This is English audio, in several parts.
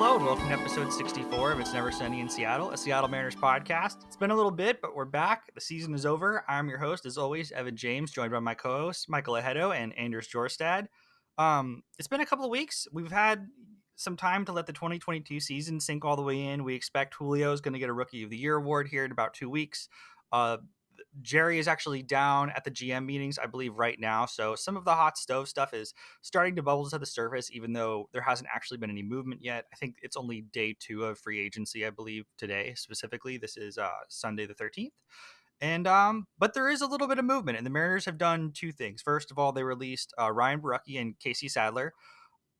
Hello and welcome to episode 64 of It's Never Sunny in Seattle, a Seattle Mariners podcast. It's been a little bit, but we're back. The season is over. I'm your host, as always, Evan James, joined by my co-hosts, Michael Ahedo and Anders Jorstad. It's been a couple of weeks. We've had some time to let the 2022 season sink all the way in. We expect Julio is going to get a Rookie of the Year award here in about 2 weeks. Jerry is actually down at the GM meetings, I believe, right now. So some of the hot stove stuff is starting to bubble to the surface, even though there hasn't actually been any movement yet. I think it's only day 2 of free agency, I believe, today specifically. This is Sunday the 13th. And but there is a little bit of movement, and the Mariners have done 2 things. First of all, they released Ryan Barucki and Casey Sadler,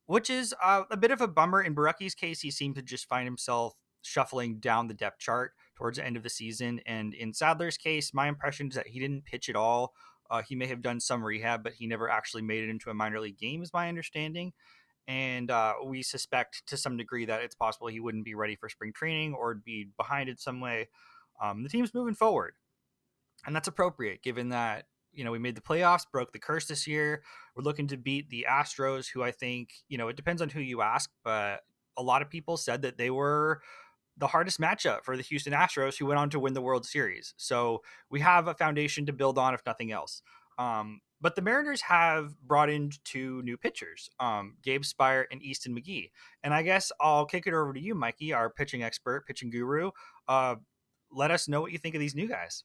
which is a bit of a bummer. In Barucki's case, he seemed to just find himself shuffling down the depth chart towards the end of the season. And in Sadler's case, my impression is that he didn't pitch at all. He may have done some rehab, but he never actually made it into a minor league game, is my understanding. And we suspect to some degree that it's possible he wouldn't be ready for spring training or be behind in some way. The team's moving forward, and that's appropriate given that we made the playoffs, broke the curse this year. We're looking to beat the Astros, who I think it depends on who you ask, but a lot of people said that they were the hardest matchup for the Houston Astros, who went on to win the World Series. So we have a foundation to build on, if nothing else. But the Mariners have brought in 2 new pitchers, Gabe Speier and Easton McGee. And I guess I'll kick it over to you, Mikey, our pitching expert, pitching guru. Let us know what you think of these new guys.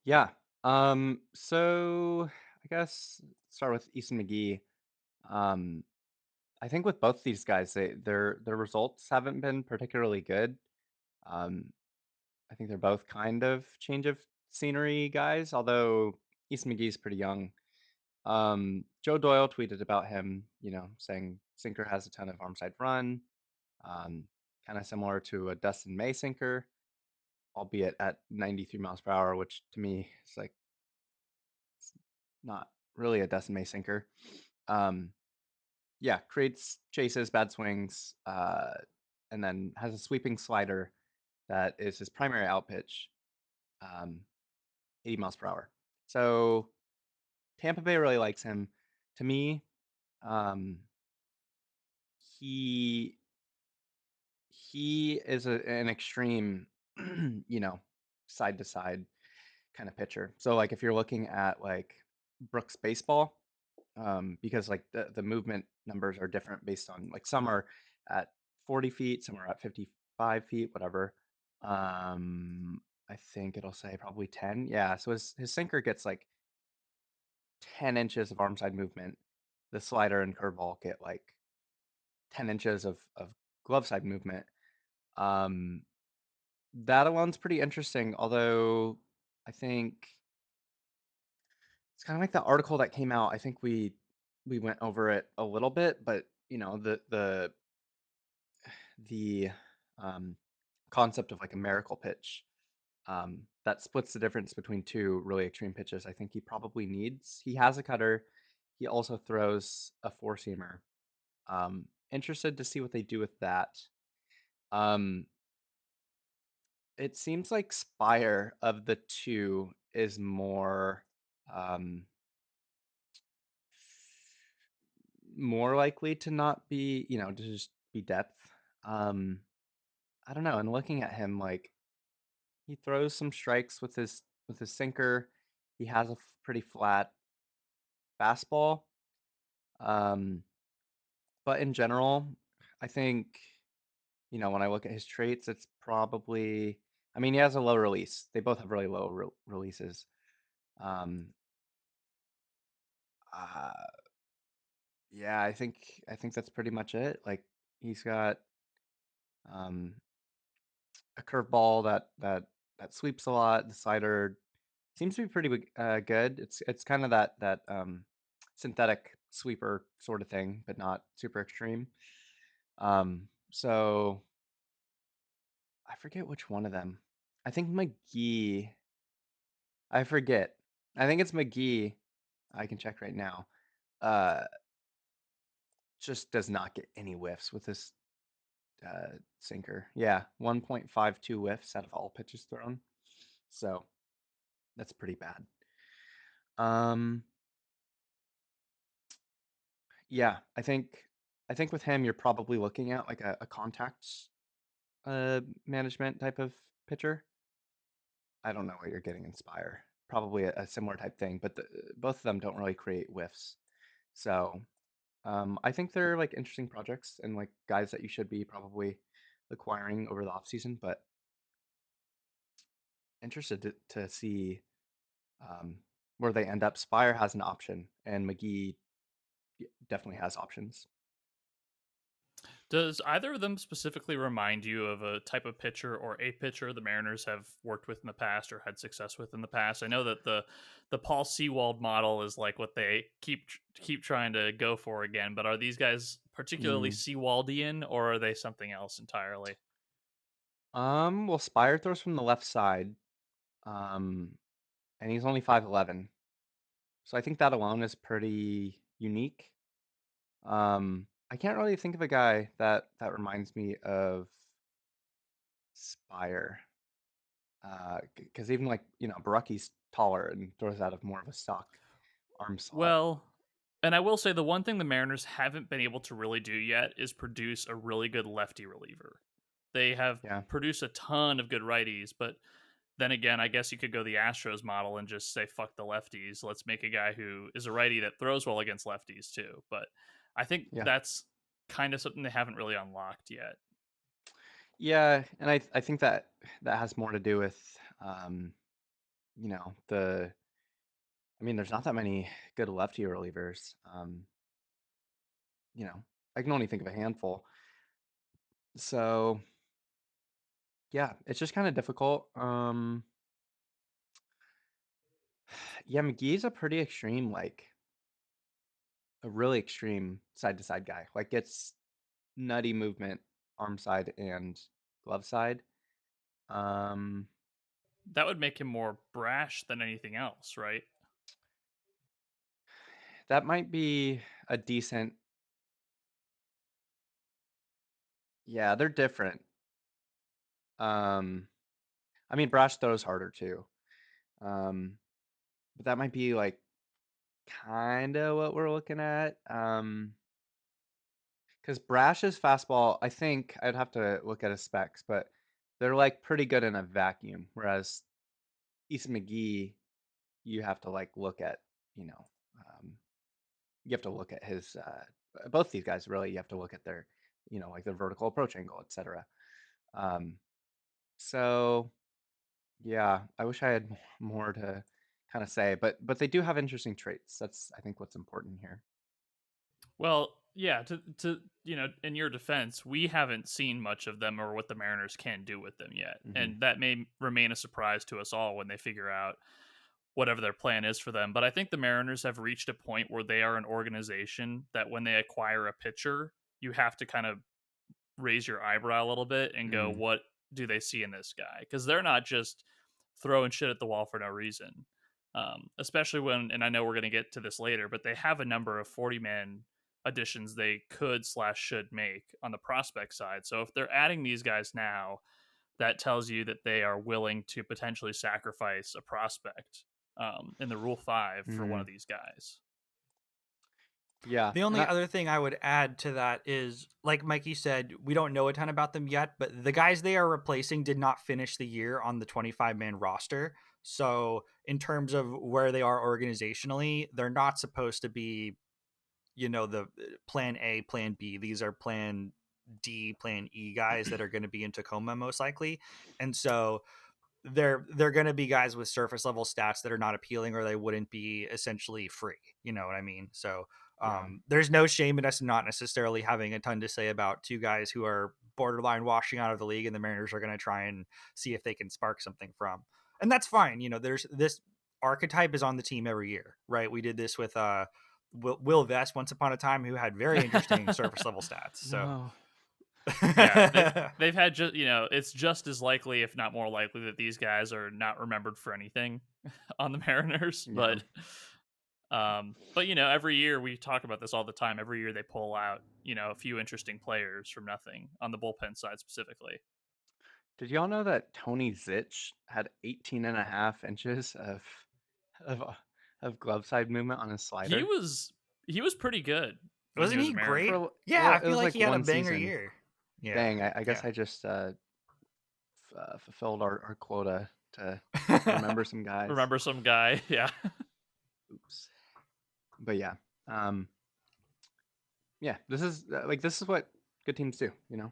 Yeah. So I guess start with Easton McGee. Um, I think with both these guys, their results haven't been particularly good. Um, I think they're both kind of change of scenery guys, although Easton McGee's pretty young. Joe Doyle tweeted about him, saying sinker has a ton of arm side run, um, kind of similar to a Dustin May sinker, albeit at 93 miles per hour, which to me is like not really a Dustin May sinker. Um, yeah, creates chases, bad swings, and then has a sweeping slider that is his primary out pitch, 80 miles per hour. So Tampa Bay really likes him. To me, um, he he is an extreme, side to side kind of pitcher. So like if you're looking at like Brooks baseball, because like the movement numbers are different based on like some are at 40 feet, some are at 55 feet, whatever. I think it'll say probably 10. Yeah, so his sinker gets like 10 inches of arm side movement. The slider and curveball get like 10 inches of glove side movement. Um, that alone's pretty interesting, although I think it's kind of like the article that came out. I think we went over it a little bit, but the um, concept of like a miracle pitch that splits the difference between 2 really extreme pitches. I think he probably needs. He has a cutter. He also throws a 4-seamer. Interested to see what they do with that. Um, it seems like Spire of the 2 is um, more likely to not be, to just be depth. Um, I don't know. And looking at him, like he throws some strikes with his sinker. He has a pretty flat fastball. Um, but in general, I think when I look at his traits, it's probably. I mean, he has a low release. They both have really low releases. Um, uh, yeah, I think that's pretty much it. Like he's got um, a curveball that sweeps a lot. The slider seems to be pretty good. It's kind of that synthetic sweeper sort of thing, but not super extreme. So I forget which one of them. I think McGee. I forget. I think it's McGee. I can check right now. Uh, just does not get any whiffs with this sinker. Yeah, 1.52 whiffs out of all pitches thrown. So that's pretty bad. Um, yeah, I think I think with him, you're probably looking at like a contact management type of pitcher. I don't know what you're getting in Spire. Probably a similar type thing, but both of them don't really create whiffs. So I think they're like interesting projects and like guys that you should be probably acquiring over the offseason, but interested to see um, where they end up. Spire has an option, and McGee definitely has options. Does either of them specifically remind you of a type of pitcher or a pitcher the Mariners have worked with in the past or had success with in the past? I know that the Paul Sewald model is like what they keep trying to go for again, but are these guys particularly Mm. Sewaldian or are they something else entirely? Well, Spire throws from the left side, um, and he's only 5'11", so I think that alone is pretty unique. I can't really think of a guy that reminds me of Spire, because even like Baracki's taller and throws out of more of a stock arm slot. Well, and I will say the one thing the Mariners haven't been able to really do yet is produce a really good lefty reliever. They have Yeah, produced a ton of good righties, but then again, I guess you could go the Astros model and just say fuck the lefties. Let's make a guy who is a righty that throws well against lefties too. But I think yeah, that's kind of something they haven't really unlocked yet. yeah, and I think that has more to do with um, the. I mean, there's not that many good lefty relievers. You know, I can only think of a handful. So yeah, it's just kind of difficult. Yeah, McGee's a pretty extreme, like a really extreme side to side guy. Like it's nutty movement, arm side and glove side. Um, That would make him more brash than anything else, right? that might be a decent. Yeah, they're different. Um, I mean, Brash throws harder too. But that might be like kind of what we're looking at. Because Brash's fastball, I think I'd have to look at his specs, but they're like pretty good in a vacuum. Whereas East McGee, you have to like look at, you know, um, you have to look at his both these guys really. You have to look at their, like their vertical approach angle, etc. Um, so yeah, I wish I had more to kind of say, but they do have interesting traits. That's I think what's important here. Well, yeah, to in your defense, we haven't seen much of them or what the Mariners can do with them yet. Hmm. And that may remain a surprise to us all when they figure out whatever their plan is for them. But I think the Mariners have reached a point where they are an organization that when they acquire a pitcher, you have to kind of raise your eyebrow a little bit and go, Mm, what do they see in this guy? Because they're not just throwing shit at the wall for no reason. Especially when, and I know we're going to get to this later, but they have a number of 40-man additions they could slash should make on the prospect side. So if they're adding these guys now, that tells you that they are willing to potentially sacrifice a prospect in the Rule 5 for one mm, of these guys. yeah, The and only other thing I would add to that is, like Mikey said, we don't know a ton about them yet, but the guys they are replacing did not finish the year on the 25-man roster. So, in terms of where they are organizationally, they're not supposed to be, the plan A, plan B. These are plan D, plan E guys that are going to be in Tacoma most likely. And so, they're going to be guys with surface level stats that are not appealing, or they wouldn't be essentially free. You know what I mean? So yeah, there's no shame in us not necessarily having a ton to say about two guys who are borderline washing out of the league, and the Mariners are going to try and see if they can spark something from. And that's fine. There's this archetype is on the team every year, right? We did this with Will Vest once upon a time, who had very interesting surface level stats. So no, Yeah, they've had just it's just as likely, if not more likely, that these guys are not remembered for anything on the Mariners. yeah. But every year we talk about this all the time. Every year they pull out a few interesting players from nothing on the bullpen side specifically. Did y'all know that Tony Zitch had 18.5 inches of of glove side movement on his He slider? was he was pretty good. when he Wasn't was he a Mariner. great? For Yeah, well, I it feel was like like he had a one banger season. year. Yeah, Dang, I guess yeah. I just fulfilled our quota to remember some guys. Remember some guy? Yeah. Oops. But yeah, um, yeah. This is what good teams do. You know,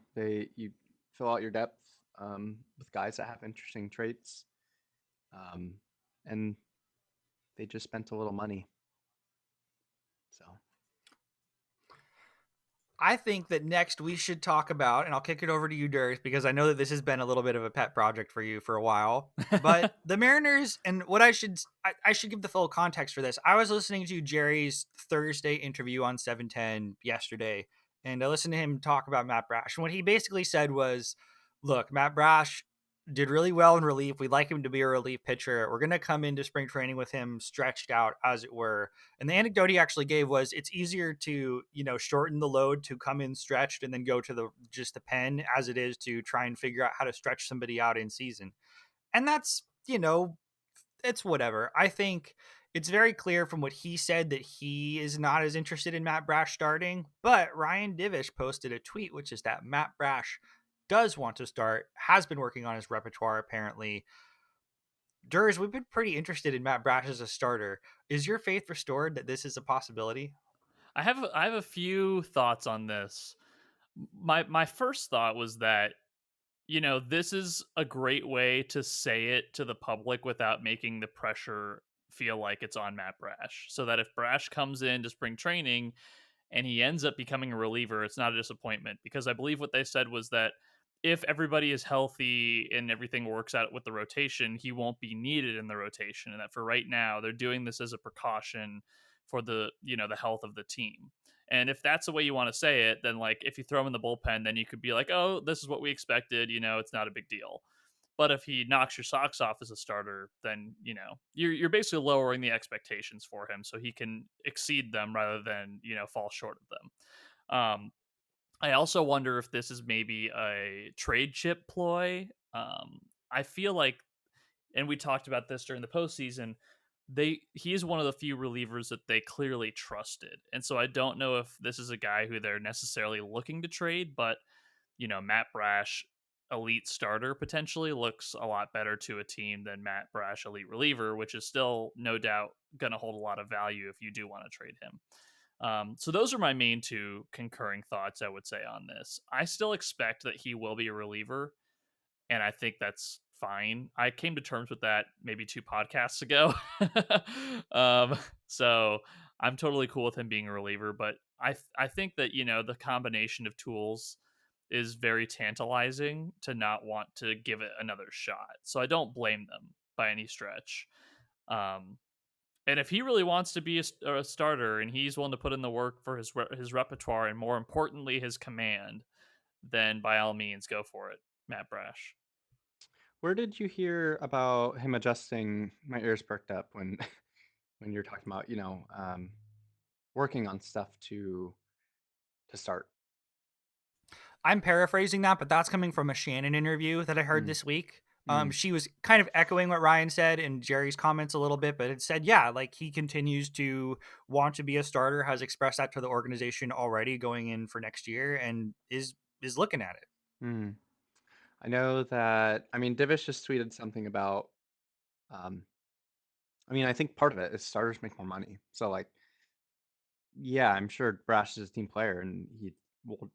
you fill out your depth with guys that have interesting traits, um, and they just spent a little money. So I think that next we should talk about, and I'll kick it over to you, Darius, because I know that this has been a little bit of a pet project for you for a while. But the Mariners, and what I should give the full context for this. I was listening to Jerry's Thursday interview on 710 yesterday, and I listened to him talk about Matt Brash. And what he basically said was, look, Matt Brash did really well in relief. We'd like him to be a relief pitcher. We're going to come into spring training with him stretched out, as it were. And the anecdote he actually gave was it's easier to, shorten the load to come in stretched and then go to the pen as it is to try and figure out how to stretch somebody out in season. And that's, it's whatever. I think it's very clear from what he said that he is not as interested in Matt Brash starting, but Ryan Divish posted a tweet, which is that Matt Brash does want to start, has been working on his repertoire apparently. Durs, we've been pretty interested in Matt Brash as a starter. Is your faith restored that this is a possibility? I have a few thoughts on this. My first thought was that this is a great way to say it to the public without making the pressure feel like it's on Matt Brash. So that if Brash comes in to spring training and he ends up becoming a reliever, it's not a disappointment, because I believe what they said was that if everybody is healthy and everything works out with the rotation, he won't be needed in the rotation, and that for right now they're doing this as a precaution for the health of the team. And if that's the way you want to say it, then like if you throw him in the bullpen, then you could be like, oh, this is what we expected, it's not a big deal. But if he knocks your socks off as a starter, then you're basically lowering the expectations for him so he can exceed them rather than fall short of them. I also wonder if this is maybe a trade chip ploy. I feel like, and we talked about this during the postseason, he is one of the few relievers that they clearly trusted, and so I don't know if this is a guy who they're necessarily looking to trade, but Matt Brash, elite starter, potentially looks a lot better to a team than Matt Brash, elite reliever, which is still no doubt going to hold a lot of value if you do want to trade him. So those are my main two concurring thoughts, I would say, on this. I still expect that he will be a reliever, and I think that's fine. I came to terms with that maybe 2 podcasts ago. So I'm totally cool with him being a reliever, but I think that, the combination of tools is very tantalizing to not want to give it another shot. So I don't blame them by any stretch. Um, and if he really wants to be a starter and he's willing to put in the work for his repertoire and more importantly his command, then by all means go for it, Matt Brash. where did you hear about him adjusting? My ears perked up when when you're talking about working on stuff to start. I'm paraphrasing that, but that's coming from a Shannon interview that I heard Mm, this week. mm. She was kind of echoing what Ryan said and Jerry's comments a little bit, but it said, yeah, like he continues to want to be a starter, has expressed that to the organization already going in for next year, and is looking at it. Mm. I know that. I mean, Divish just tweeted something about. Um, I mean, I think part of it is starters make more money. So, like, yeah, I'm sure Brash is a team player and he will,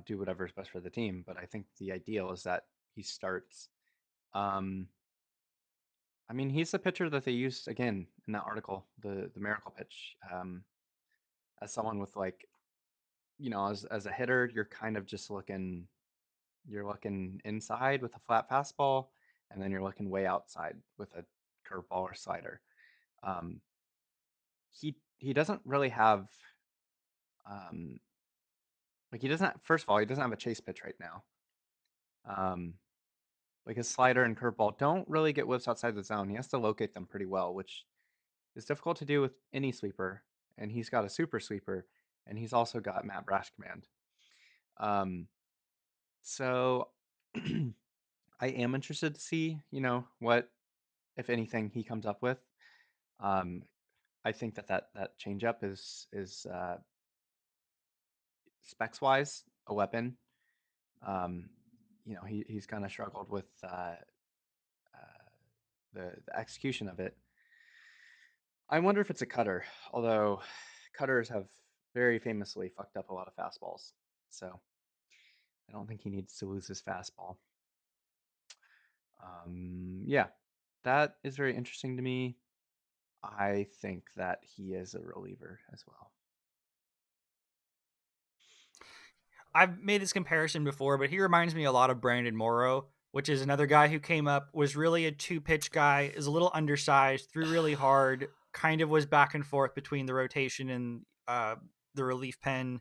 do whatever is best for the team. But I think the ideal is that he starts. Um, I mean, he's the pitcher that they used again in that article, the miracle pitch. As someone with like, as a hitter, you're kind of just looking inside with a flat fastball, and then you're looking way outside with a curveball or slider. Um, he doesn't really have um, like he doesn't. First of all, he doesn't have a chase pitch right now. Um, like his slider and curveball don't really get whiffs outside the zone. He has to locate them pretty well, which is difficult to do with any sweeper. And he's got a super sweeper, and he's also got Matt Brash command. Um, so I am interested to see, what, if anything, he comes up with. Um, I think that changeup is specs wise, a weapon. He's kind of struggled with the execution of it. I wonder if it's a cutter, although cutters have very famously fucked up a lot of fastballs. So I don't think he needs to lose his fastball. Yeah, that is very interesting to me. I think that he is a reliever as well. I've made this comparison before, but he reminds me a lot of Brandon Morrow, which is another guy who came up, was really a 2-pitch guy, is a little undersized, threw really hard, kind of was back and forth between the rotation and the relief pen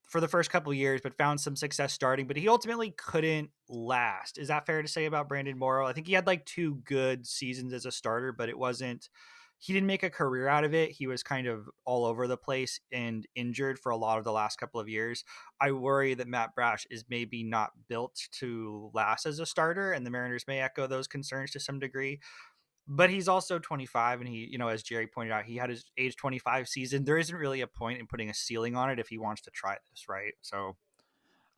for the first couple of years, but found some success starting, but he ultimately couldn't last. Is that fair to say about Brandon Morrow? I think he had like 2 good seasons as a starter, but he didn't make a career out of it. He was kind of all over the place and injured for a lot of the last couple of years. I worry that Matt Brash is maybe not built to last as a starter, and the Mariners may echo those concerns to some degree. But he's also 25, and he, as Jerry pointed out, he had his age 25 season. There isn't really a point in putting a ceiling on it if he wants to try this, right? So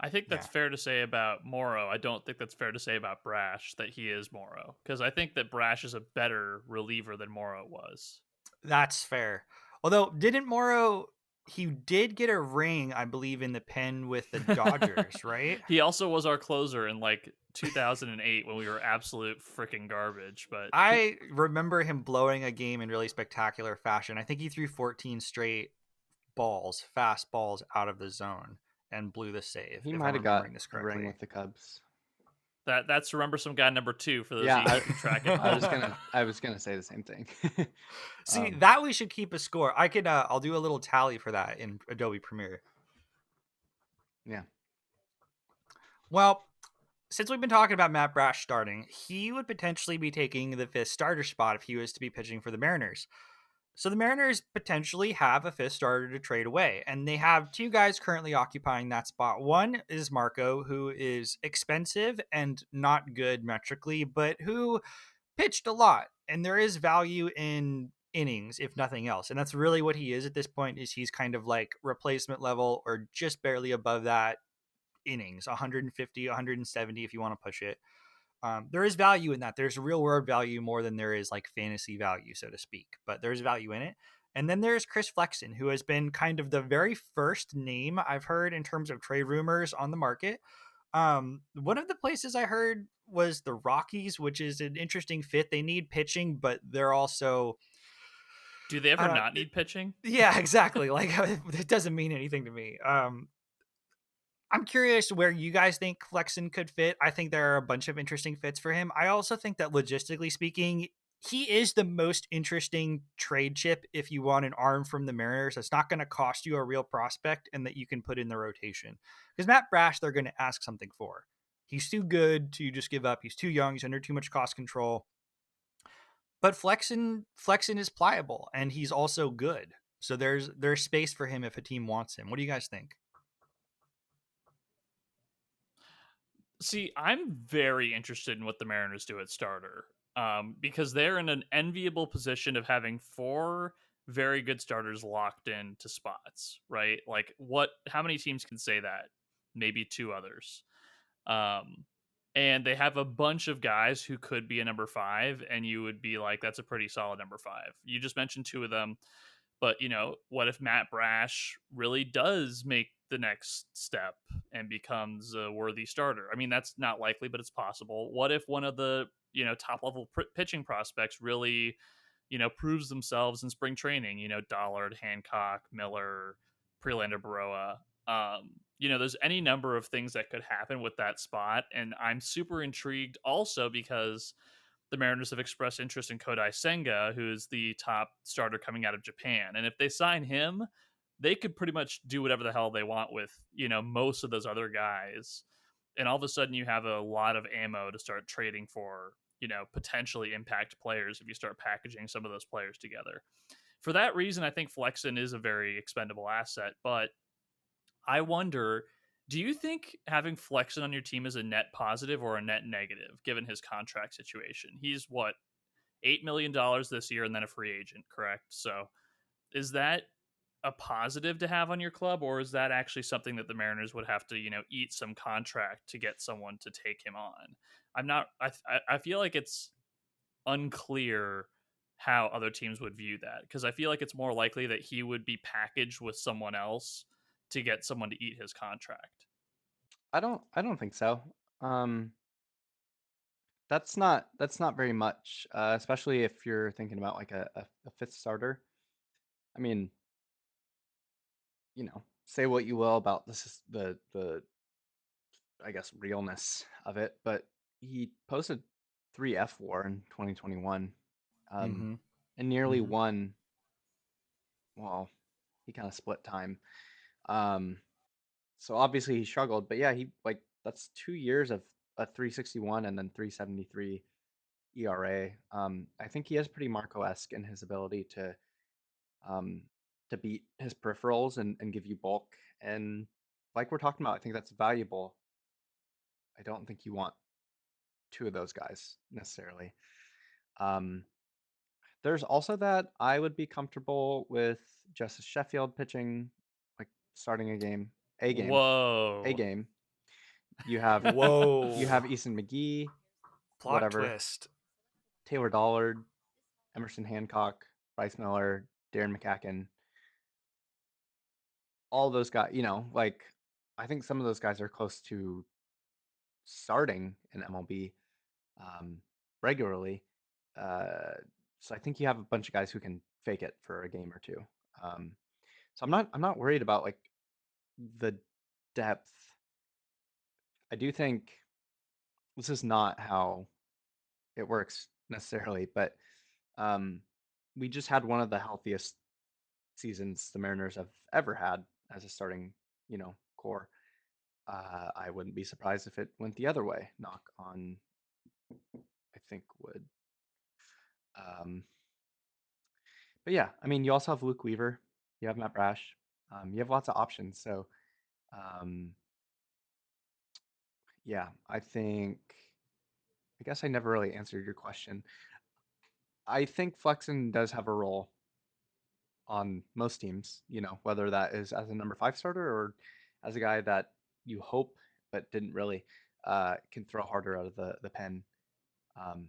I think that's fair to say about Morrow. I don't think that's fair to say about Brash that he is Morrow, because I think that Brash is a better reliever than Morrow was. That's fair. Although, didn't Morrow, he did get a ring, I believe, in the pen with the Dodgers, right? He also was our closer in like 2008 when we were absolute freaking garbage. But I remember him blowing a game in really spectacular fashion. I think he threw 14 straight fast balls out of the zone and blew the save. He if might I'm have got remembering this the ring correctly. with the Cubs. That's remember some guy number 2 for those Yeah, of you keep track at home. I was gonna say the same thing. See, that we should keep a score. I could I'll do a little tally for that in Adobe Premiere. Yeah. Well, since we've been talking about Matt Brash starting, he would potentially be taking the 5th starter spot if he was to be pitching for the Mariners. So the Mariners potentially have a 5th starter to trade away, and they have 2 guys currently occupying that spot. One is Marco, who is expensive and not good metrically, but who pitched a lot, and there is value in innings, if nothing else. And that's really what he is at this point, is he's kind of like replacement level or just barely above that innings, 150, 170 if you want to push it. There is value in that. There's real world value more than there is like fantasy value, so to speak, but there's value in it. And then there's Chris Flexen, who has been kind of the very first name I've heard in terms of trade rumors on the market. One of the places I heard was the Rockies, which is an interesting fit. They need pitching, but they're also... Do they ever not need pitching? Yeah, exactly. Like, it doesn't mean anything to me. I'm curious where you guys think Flexen could fit. I think there are a bunch of interesting fits for him. I also think that logistically speaking, he is the most interesting trade chip if you want an arm from the Mariners that's not going to cost you a real prospect and that you can put in the rotation. Because Matt Brash, they're going to ask something for. He's too good to just give up. He's too young. He's under too much cost control. But Flexen is pliable, and he's also good. So there's space for him if a team wants him. What do you guys think? See, I'm very interested in what the Mariners do at starter, because they're in an enviable position of having 4 very good starters locked into spots, right? Like, how many teams can say that? Maybe 2 others. And they have a bunch of guys who could be a number 5, and you would be like, that's a pretty solid number 5. You just mentioned 2 of them. But, what if Matt Brash really does make the next step and becomes a worthy starter? I mean, that's not likely, but it's possible. What if one of the, top level pitching prospects really, proves themselves in spring training? Dollard, Hancock, Miller, Prelander, Baroa. There's any number of things that could happen with that spot. And I'm super intrigued also because the Mariners have expressed interest in Kodai Senga, who is the top starter coming out of Japan. And if they sign him, they could pretty much do whatever the hell they want with, most of those other guys. And all of a sudden you have a lot of ammo to start trading for, potentially impact players if you start packaging some of those players together. For that reason, I think Flexen is a very expendable asset. But I wonder, do you think having Flexen on your team is a net positive or a net negative, given his contract situation? He's what, $8 million this year and then a free agent, correct? So is that a positive to have on your club, or is that actually something that the Mariners would have to, eat some contract to get someone to take him on? I'm not. I feel like it's unclear how other teams would view that, because I feel like it's more likely that he would be packaged with someone else to get someone to eat his contract. I don't think so. Um, that's not very much, especially if you're thinking about like a fifth starter. I mean, say what you will about this is the I guess realness of it, but he posted 3 F WAR in 2021, Mm-hmm. and nearly Mm-hmm. won. Well, he kind of split time. Um, so obviously he struggled, but yeah, he like that's 2 years of a 361 and then 373 ERA. I think he is pretty Marco-esque in his ability um, to beat his peripherals and give you bulk. And like we're talking about, I think that's valuable. I don't think you want two of those guys necessarily. Um, there's also that I would be comfortable with Justice Sheffield pitching, like starting a game, a Whoa. game. You have you Whoa. have Easton McGee, Plot whatever, twist. Taylor Dollard, Emerson Hancock, Bryce Miller, Darren McCacken, all those guys. Like I think some of those guys are close to starting in MLB regularly. Uh, so I think you have a bunch of guys who can fake it for a game or two. Um, so I'm not worried about like the depth. I do think this is not how it works necessarily, but um, we just had one of the healthiest seasons the Mariners have ever had as a starting, core. I wouldn't be surprised if it went the other way. Knock on, I think would. Um, but yeah, I mean, you also have Luke Weaver, you have Matt Brash, you have lots of options. So um, yeah, I guess I never really answered your question. I think Flexen does have a role on most teams, whether that is as a number 5 starter or as a guy that you hope but didn't really can throw harder out of the pen. Um,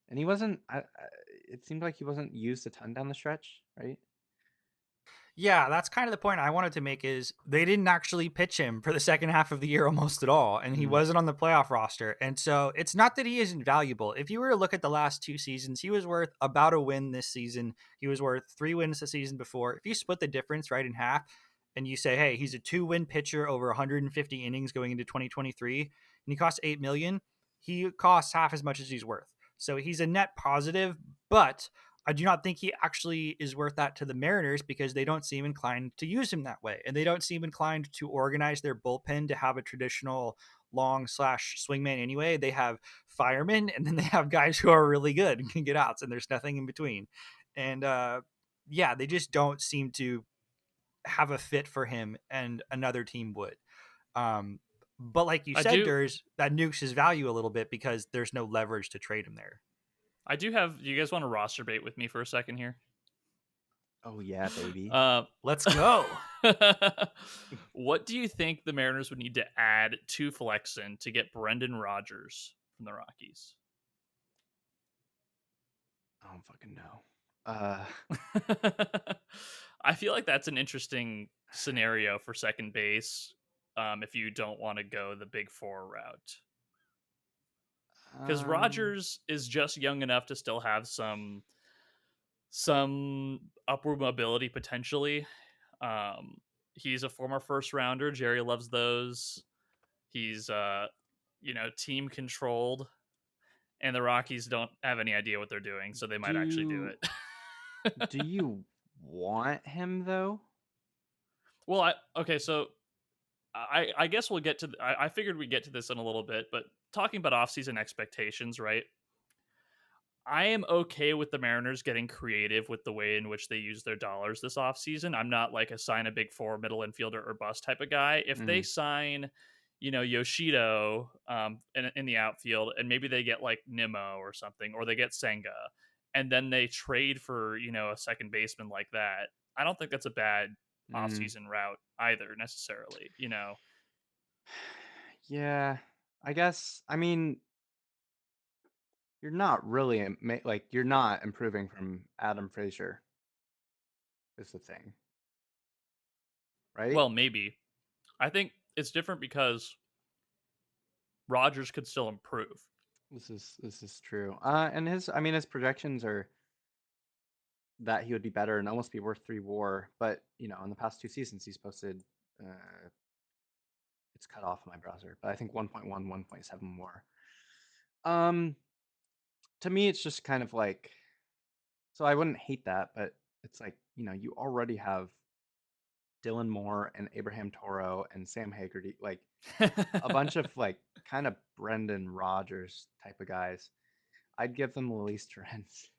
and he wasn't. It seemed like he wasn't used a ton down the stretch, right? Yeah, that's kind of the point I wanted to make is they didn't actually pitch him for the second half of the year almost at all, and he Mm, wasn't on the playoff roster. And so it's not that he isn't valuable. If you were to look at the last 2 seasons, he was worth about a win this season. He was worth 3 wins the season before. If you split the difference right in half and you say, hey, he's a 2-win pitcher over 150 innings going into 2023, and he costs $8 million, he costs half as much as he's worth. So he's a net positive, but I do not think he actually is worth that to the Mariners because they don't seem inclined to use him that way. And they don't seem inclined to organize their bullpen to have a traditional long slash swingman anyway. They have firemen and then they have guys who are really good and can get outs, and there's nothing in between. And yeah, they just don't seem to have a fit for him, and another team would. Um, but like you I said, do Durs, that nukes his value a little bit because there's no leverage to trade him there. I do have, you guys want to roster bait with me for a second here? oh yeah, baby. Uh, Let's go. what do you think the Mariners would need to add to Flexen to get Brendan Rodgers from the Rockies? I don't fucking know. Uh, I feel like that's an interesting scenario for second base, if you don't want to go the big four route. Because um, Rodgers is just young enough to still have some upward mobility potentially. Um, he's a former first rounder. Jerry loves those. He's team controlled, and the Rockies don't have any idea what they're doing, so they might actually do do it. do you want him though? Well, okay, so I guess we'll get to. I figured we'd get to this in a little bit, but talking about offseason expectations, right? I am okay with the Mariners getting creative with the way in which they use their dollars this offseason. I'm not like a sign a big four middle infielder or bust type of guy. If they Mm, sign, Yoshido in the outfield, and maybe they get like Nimmo or something, or they get Senga, and then they trade for, a second baseman like that, I don't think that's a bad Mm, offseason route either necessarily. yeah, I guess. I mean, you're not really like you're not improving from Adam Frazier is the thing, right? Well, maybe. I think it's different because Rodgers could still improve. This is true. And his projections are that he would be better and almost be worth 3 WAR. But in the past 2 seasons, he's posted. Uh, it's cut off in my browser, but I think 1.1, 1.7 WAR. Um, to me, it's just kind of like. So I wouldn't hate that, but it's like you already have Dylan Moore and Abraham Toro and Sam Hagerty, like a bunch of like kind of Brendan Rodgers type of guys. I'd give them Luis Torrens.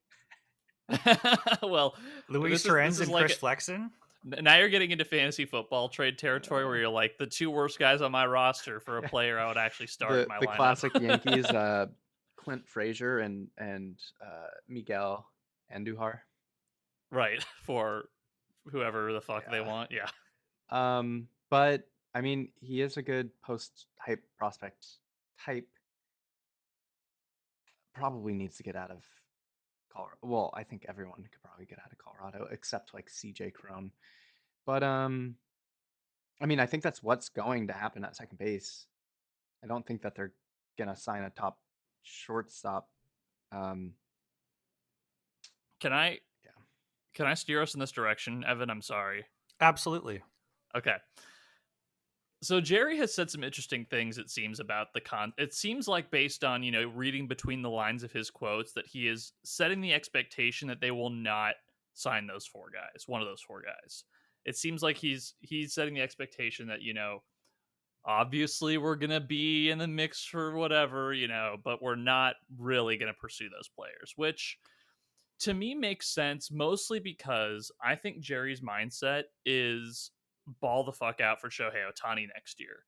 Well, Luis this Torrens is and like Chris Flexen. now you're getting into fantasy football trade territory where you're like the two worst guys on my roster for a player I would actually start in my The lineup. classic Yankees, Clint Frazier and Miguel Andujar. Right, for whoever the fuck they Yeah. want. Yeah. But I mean, he is a good post hype prospect type. Probably needs to get out of Colorado. Well, I think everyone could probably get out of Colorado except like CJ Crone. But I mean, I think that's what's going to happen at second base. I don't think that they're gonna sign a top shortstop. Um, Can I yeah. can I steer us in this direction, Evan? I'm sorry. Absolutely. Okay. So Jerry has said some interesting things, it seems, about it seems like, based on reading between the lines of his quotes, that he is setting the expectation that they will not sign those four guys, one of those four guys. It seems like he's setting the expectation that obviously we're gonna be in the mix for whatever, but we're not really gonna pursue those players, which to me makes sense, mostly because I think Jerry's mindset is ball the fuck out for Shohei Ohtani next year.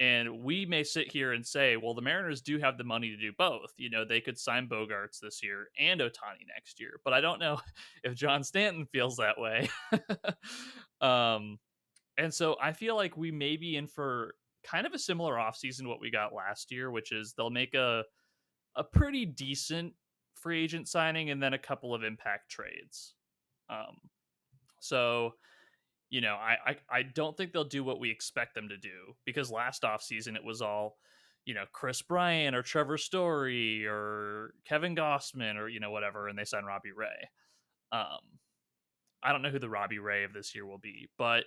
And we may sit here and say, well, the Mariners do have the money to do both. They could sign Bogarts this year and Ohtani next year. But I don't know if John Stanton feels that way. And so I feel like we may be in for kind of a similar offseason to what we got last year, which is they'll make a pretty decent free agent signing and then a couple of impact trades. Um, so I don't think they'll do what we expect them to do, because last offseason it was all Chris Bryant or Trevor Story or Kevin Gossman or whatever, and they signed Robbie Ray. I don't know who the Robbie Ray of this year will be, but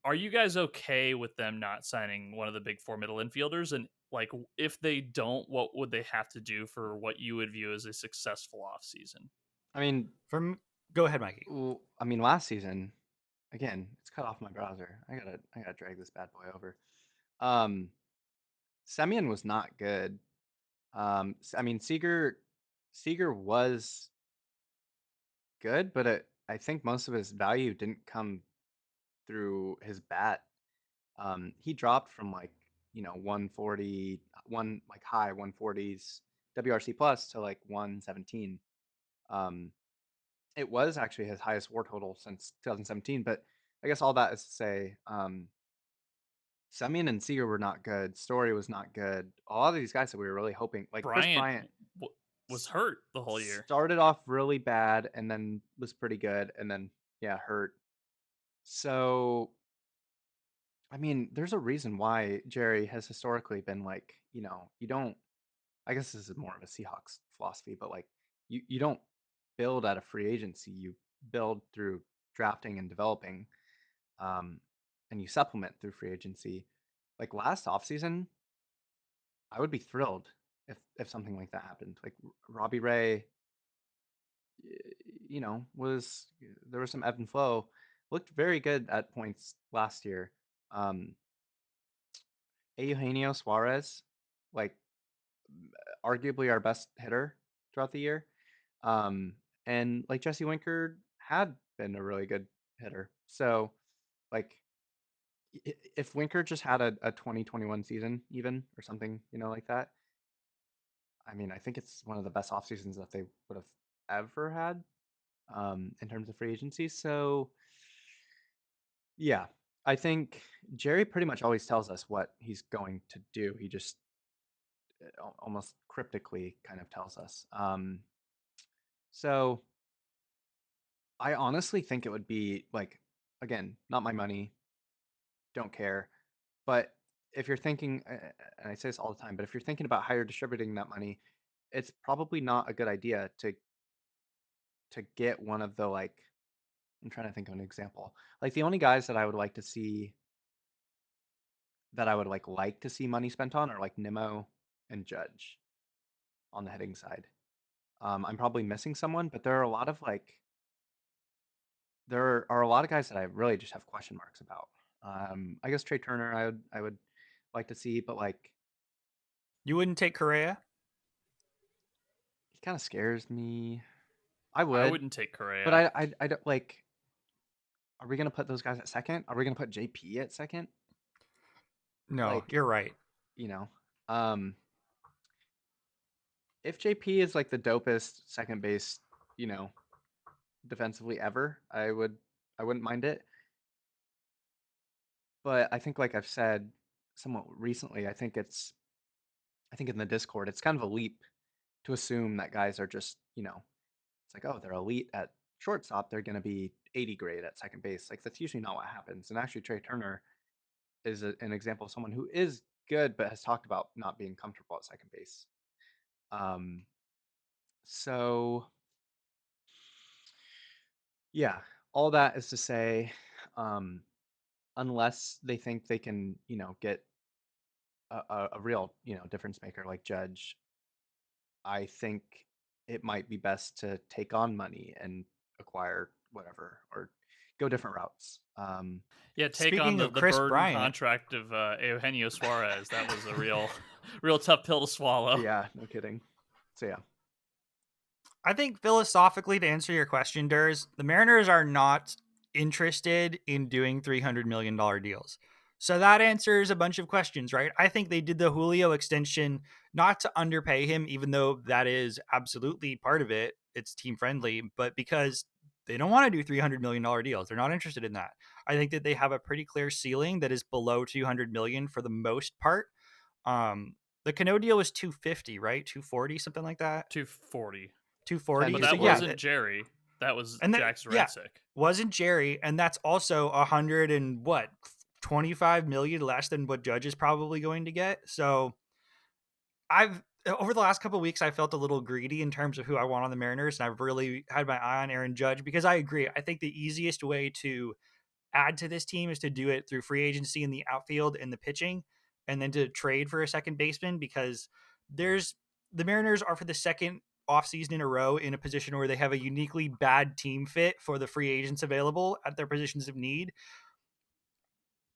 are you guys okay with them not signing one of the big four middle infielders? And like, if they don't, what would they have to do for what you would view as a successful offseason? I mean, Go ahead, Mikey. last season, again, it's cut off my browser. I gotta drag this bad boy over. Um, Semyon was not good. I mean, Seager was good, but I think most of his value didn't come through his bat. He dropped from like 140, like high 140s WRC plus to like 117. Um, it was actually his highest WAR total since 2017. But I guess all that is to say, Semyon and Seager were not good. Story was not good. A lot of these guys that we were really hoping, like Chris Bryant Bryant, was hurt the whole year. started off really bad and then was pretty good, and then hurt. So I mean, there's a reason why Jerry has historically been like, you don't. I guess this is more of a Seahawks philosophy, but like, you don't build at a free agency. You build through drafting and developing, um, and you supplement through free agency. Like last offseason, I would be thrilled if something like that happened. Like Robbie Ray, was there was some ebb and flow. Looked very good at points last year. Um, Eugenio Suarez, like arguably our best hitter throughout the year. Um, and like Jesse Winker had been a really good hitter. So like if Winker just had a 2021 season even or something, like that, I mean, I think it's one of the best off seasons that they would have ever had in terms of free agency. So Yeah, I think Jerry pretty much always tells us what he's going to do. He just almost cryptically kind of tells us. So I honestly think it would be like, again, not my money, don't care. But if you're thinking, and I say this all the time, but if you're thinking about how you're distributing that money, it's probably not a good idea to get one of the like. I'm trying to think of an example. Like the only guys that I would like to see that I would like to see money spent on are like Nimmo and Judge on the hitting side. I'm probably missing someone, but there are a lot of guys that I really just have question marks about. I guess Trey Turner I would like to see, but like You wouldn't take Correa? he kind of scares me. I I would, wouldn't take but Correa. I don't like. Are we gonna put those guys at second? Are we gonna put JP at second? No, Like, you're right. you know, um, if JP is like the dopest second base, you know, defensively ever, I wouldn't mind it. But I think like I've said somewhat recently, I think in the Discord, it's kind of a leap to assume that guys are just, it's like, oh, they're elite at shortstop, they're going to be 80 grade at second base. Like that's usually not what happens. And actually, Trey Turner is an example of someone who is good, but has talked about not being comfortable at second base. Um, so yeah, all that is to say, um, unless they think they can, get a real, difference maker like Judge, I think it might be best to take on money and acquire whatever or go different routes. Yeah, take on Speaking the of the Chris burden Bryant, contract of Eugenio Suarez. That was a real real tough pill to swallow. Yeah, no kidding. So yeah, I think philosophically, to answer your question, Durs, the Mariners are not interested in doing $300 million deals. So that answers a bunch of questions, right? I think they did the Julio extension not to underpay him, even though that is absolutely part of it. It's team friendly, but because they don't want to do $300 million deals. They're not interested in that. I think that they have a pretty clear ceiling that is below $200 million for the most part. The Cano deal was 250, right? 240, something like that. 240. 240. 10 But years, So that yeah, wasn't Jerry. That was and that Jack yeah, Zarancic. wasn't Jerry, and that's also 100 and what 25 million less than what Judge is probably going to get. So I've over the last couple of weeks I felt a little greedy in terms of who I want on the Mariners, and I've really had my eye on Aaron Judge because I agree. I think the easiest way to add to this team is to do it through free agency in the outfield and the pitching, and then to trade for a second baseman because there's the Mariners are for the second offseason in a row in a position where they have a uniquely bad team fit for the free agents available at their positions of need.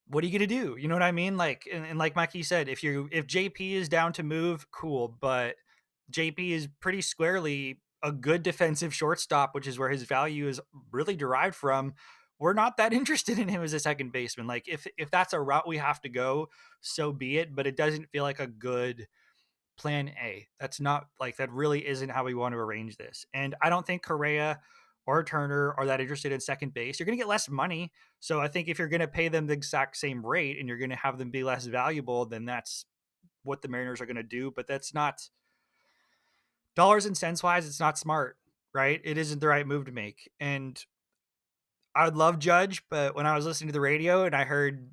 What are you gonna do? You know what I mean? Like and like Mikey said, if JP is down to move, cool, but JP is pretty squarely a good defensive shortstop, which is where his value is really derived from. We're not that interested in him as a second baseman. Like if that's a route we have to go, so be it. But it doesn't feel like a good plan A. That's not like that really isn't how we want to arrange this. And I don't think Correa or Turner are that interested in second base. You're going to get less money. So I think if you're going to pay them the exact same rate and you're going to have them be less valuable, then that's what the Mariners are going to do. But that's not dollars and cents wise, it's not smart, right? It isn't the right move to make. And I would love Judge, but when I was listening to the radio and I heard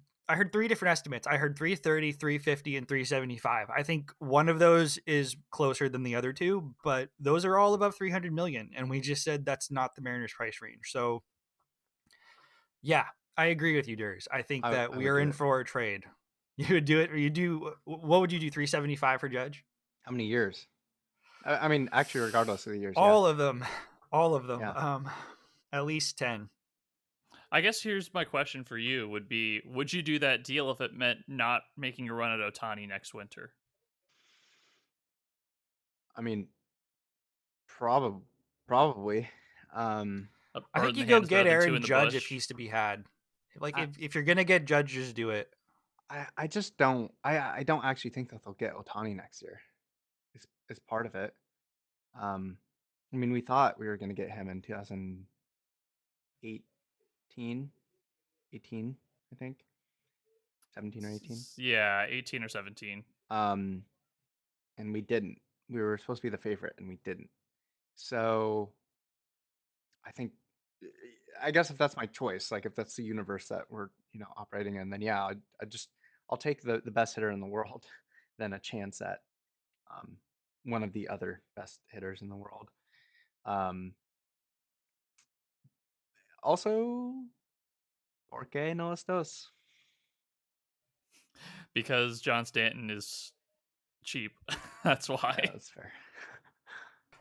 three different estimates. I heard 330, 350, and 375. I think one of those is closer than the other two, but those are all above 300 million. And we just said that's not the Mariners price range. So yeah, I agree with you, Durs. I think that I we would are do in it. for a trade. You would do it, or you do. What would you do? 375 for Judge? How many years? I mean, actually, regardless of the years, yeah, All of them. All of them. yeah. At least 10. I guess here's my question for you would be would you do that deal if it meant not making a run at Otani next winter? I mean, probably. Um, A I bird think in you the go hand is better get than two Aaron in the Judge if bush. he's to be had. Like I, if you're gonna get Judge, just do it. I just don't. I don't actually think that they'll get Otani next year. Is part of it. Um, I mean, we thought we were going to get him in 2018, 18, I think. 17 or 18. Yeah, 18 or 17. And we didn't. We were supposed to be the favorite, and we didn't. So I think, I guess if that's my choice, like if that's the universe that we're operating in, then yeah, I'll take the best hitter in the world than a chance at um, one of the other best hitters in the world. Also, ¿por qué no los dos? Because John Stanton is cheap. That's why. Yeah, that's fair.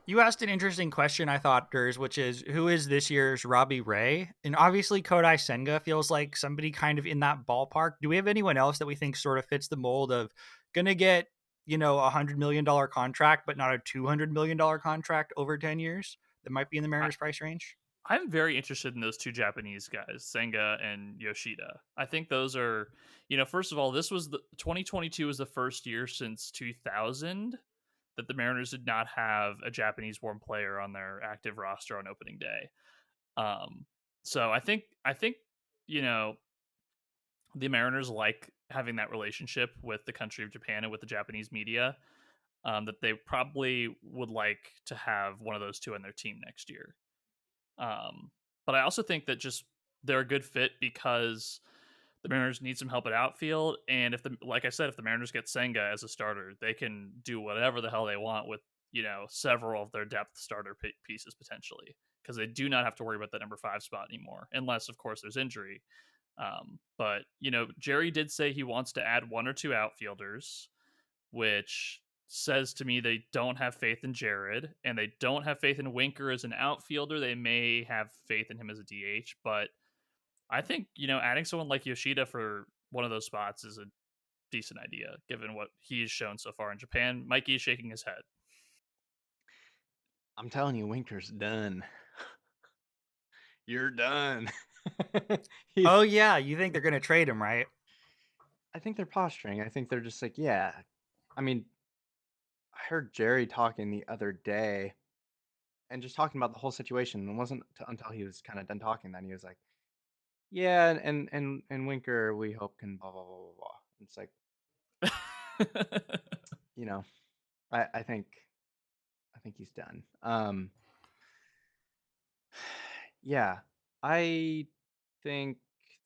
You asked an interesting question, I thought, Durs, which is who is this year's Robbie Ray? And obviously, Kodai Senga feels like somebody kind of in that ballpark. Do we have anyone else that we think sort of fits the mold of going to get, $100 million contract, but not a $200 million contract over 10 years that might be in the Mariners price range? I'm very interested in those two Japanese guys, Senga and Yoshida. I think those are, first of all, 2022 was the first year since 2000 that the Mariners did not have a Japanese-born player on their active roster on opening day. So I think the Mariners like having that relationship with the country of Japan and with the Japanese media. That they probably would like to have one of those two on their team next year. But I also think that just they're a good fit because the Mariners need some help at outfield, and if the Mariners get Senga as a starter, they can do whatever the hell they want with several of their depth starter pieces potentially, because they do not have to worry about that number 5 spot anymore, unless of course there's injury. But Jerry did say he wants to add 1 or 2 outfielders, which says to me they don't have faith in Jared, and they don't have faith in Winker as an outfielder. They may have faith in him as a DH, but I think, adding someone like Yoshida for one of those spots is a decent idea, given what he's shown so far in Japan. Mikey is shaking his head. I'm telling you, Winker's done. You're done. Oh, yeah. You think they're going to trade him, right? I think they're posturing. I think they're just like, yeah. I mean, I heard Jerry talking the other day and just talking about the whole situation. It wasn't until he was kind of done talking then he was like, yeah, and Winker, we hope can blah, blah, blah, blah, blah. It's like, I think he's done. Yeah, I think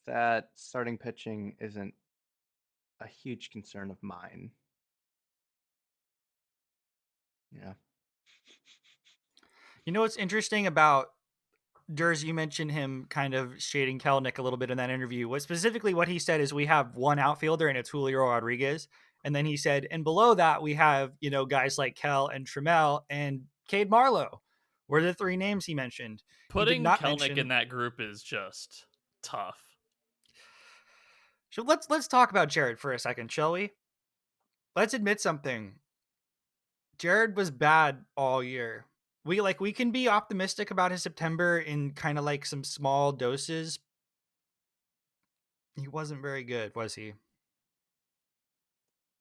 that starting pitching isn't a huge concern of mine. Yeah. What's interesting about Durs, you mentioned him kind of shading Kelnick a little bit in that interview. What he said is we have one outfielder and it's Julio Rodriguez. And then he said, and below that we have, guys like Kel and Trammell and Cade Marlowe were the 3 names he mentioned. Putting Kelnick in that group is just tough. So let's talk about Jared for a second, shall we? Let's admit something. Jared was bad all year. We can be optimistic about his September in kind of like some small doses. He wasn't very good, was he?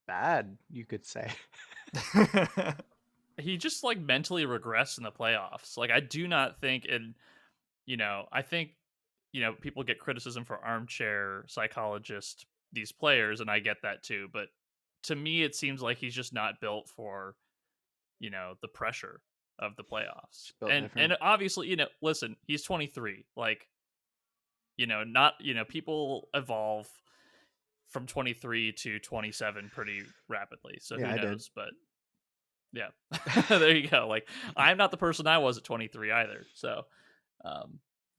Bad, you could say. He just mentally regressed in the playoffs. I do not think I think people get criticism for armchair psychologist these players, and I get that too, but to me it seems like he's just not built for the pressure of the playoffs. And obviously, listen, he's 23. People evolve from 23 to 27 pretty rapidly. So yeah, who knows? But yeah, there you go. I'm not the person I was at 23 either. So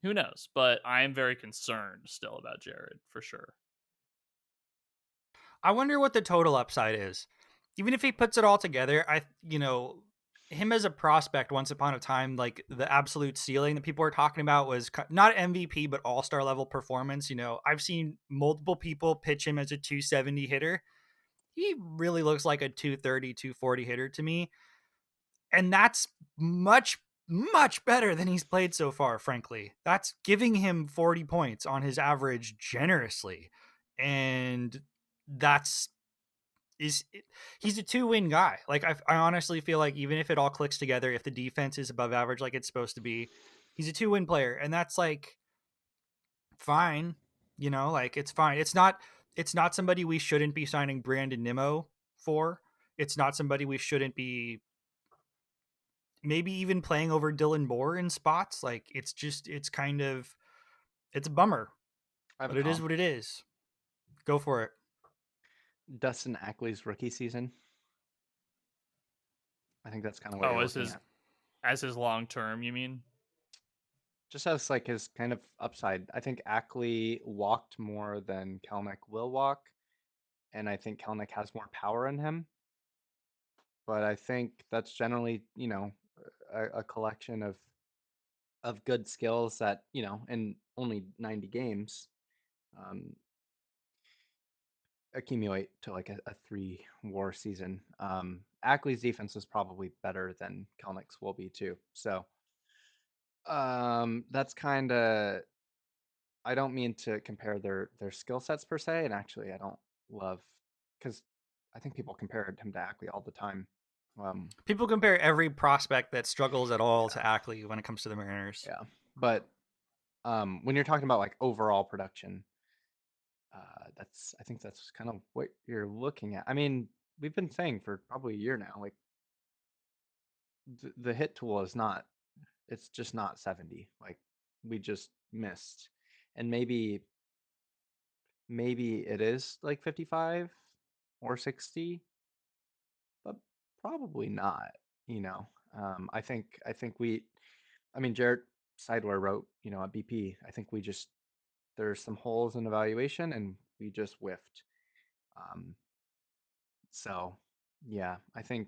who knows? But I am very concerned still about Jared for sure. I wonder what the total upside is. Even if he puts it all together, him as a prospect once upon a time, like the absolute ceiling that people were talking about was not MVP, but all-star level performance. I've seen multiple people pitch him as a 270 hitter. He really looks like a 230, 240 hitter to me. And that's much, much better than he's played so far, frankly. That's giving him 40 points on his average generously. And he's a 2-win guy. I honestly feel like even if it all clicks together, if the defense is above average like it's supposed to be, he's a 2-win player, and that's fine. You know, like it's fine. It's not somebody we shouldn't be signing Brandon Nimmo for. It's not somebody we shouldn't be maybe even playing over Dylan Moore in spots. Like it's kind of it's a bummer, I have a but it is comp. what it is. Go for it. Dustin Ackley's rookie season. I think that's kind of what Oh, you're looking at. as his long term, you mean? Just as like his kind of upside. I think Ackley walked more than Kelnick will walk, and I think Kelnick has more power in him. But I think that's generally, a collection of good skills that, in only 90 games, um, accumulate to like a 3 WAR season. Ackley's defense is probably better than Kelnick's will be too. So that's kind of, I don't mean to compare their skill sets per se, and actually I don't love, because I think people compare him to Ackley all the time. People compare every prospect that struggles at all to Yeah, Ackley when it comes to the Mariners. yeah, but when you're talking about like overall production, I think that's kind of what you're looking at. I mean, we've been saying for probably a year now, like the hit tool is not, it's just not 70. Like we just missed, and maybe it is like 55 or 60, but probably not. You know, I think I mean, Jared Sideware wrote, at BP. I think we just, there's some holes in evaluation, and we just whiffed. Um, so yeah, I think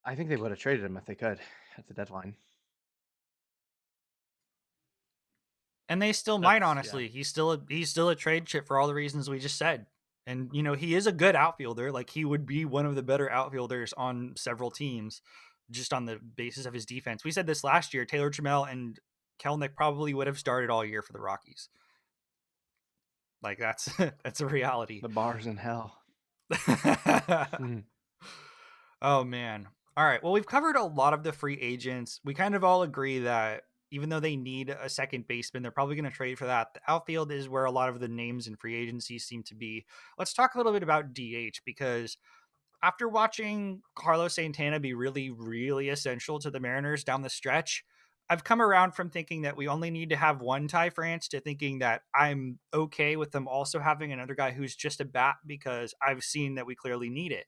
they would have traded him if they could at the deadline. And they still might, That's yeah. honestly. He's still a trade chip for all the reasons we just said. And he is a good outfielder. Like he would be one of the better outfielders on several teams, just on the basis of his defense. We said this last year. Taylor Trammell and Kelnick probably would have started all year for the Rockies. Like that's that's a reality. The bar's in hell. Oh man. All right. Well, we've covered a lot of the free agents. We kind of all agree that even though they need a second baseman, they're probably going to trade for that. The outfield is where a lot of the names in free agency seem to be. Let's talk a little bit about DH, because after watching Carlos Santana be really, really essential to the Mariners down the stretch, I've come around from thinking that we only need to have one Ty France to thinking that I'm okay with them also having another guy who's just a bat, because I've seen that we clearly need it.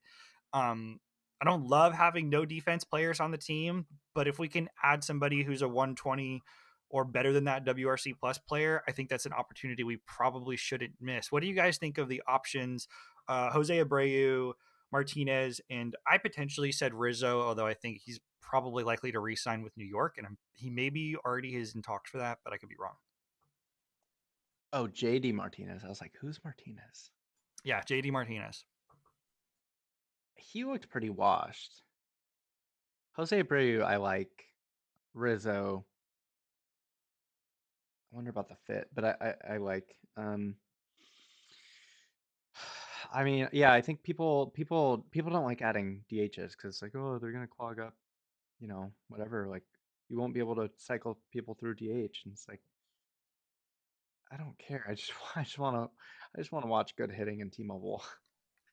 Um, I don't love having no defense players on the team, but if we can add somebody who's a 120 or better than that WRC plus player, I think that's an opportunity we probably shouldn't miss. What do you guys think of the options? Jose Abreu, Martinez, and I potentially said Rizzo, although I think he's probably likely to re-sign with New York, and he maybe already is in talks for that, but I could be wrong. Oh, JD Martinez. I was like, who's Martinez? Yeah, JD Martinez. He looked pretty washed. Jose Abreu, I like. Rizzo, I wonder about the fit, but I like. I mean, yeah, I think people don't like adding DHs because like, oh, they're gonna clog up, whatever. Like, you won't be able to cycle people through DH, and it's like, I don't care. I just want to watch good hitting in T-Mobile.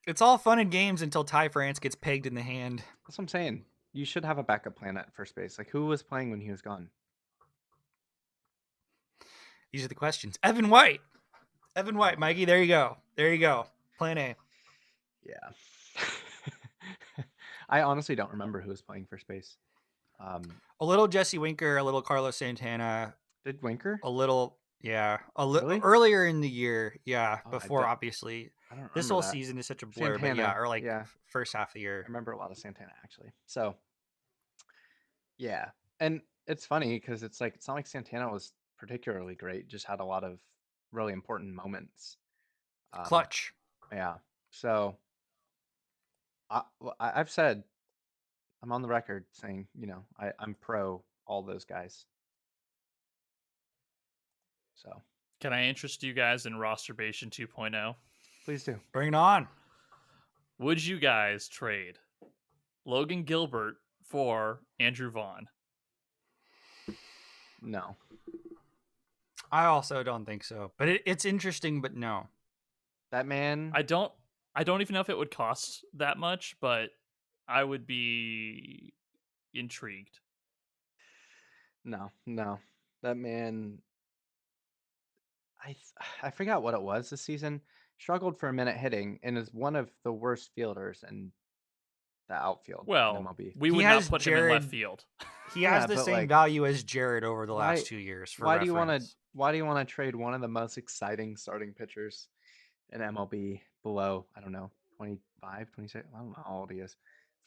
It's all fun and games until Ty France gets pegged in the hand. That's what I'm saying. You should have a backup plan at first base. Like, who was playing when he was gone? These are the questions. Evan White, Mikey. There you go. Plan A. Yeah. I honestly don't remember who was playing first base. A little Jesse Winker, a little Carlos Santana, Did Winker? a little, yeah, Really? earlier in the year, yeah. Oh, Before, obviously, I don't this remember whole that. season is such a blur, but Santana. yeah, or like Yeah. first half of the I year. remember a lot of Santana actually. So yeah. And it's funny because it's like, it's not like Santana was particularly great, just had a lot of really important moments. Clutch. Yeah. So I've said, I'm on the record saying, I'm pro all those guys. So Can I interest you guys in Rosterbation 2.0? please do. Bring it on. Would you guys trade Logan Gilbert for Andrew Vaughn? No. I also don't think so. But it's interesting, but no. That man, I don't even know if it would cost that much, but I would be intrigued. no, that man. I forgot what it was this season. Struggled for a minute hitting and is one of the worst fielders in the outfield in Well, MLB. we He would not has put him in left Jared. field. He has Yeah, the but same like, value as Jared over the why? last 2 years, for Why do you want to? reference. Why do you want to trade one of the most exciting starting pitchers in MLB below, I don't know, 25, 26, I don't know how old he is,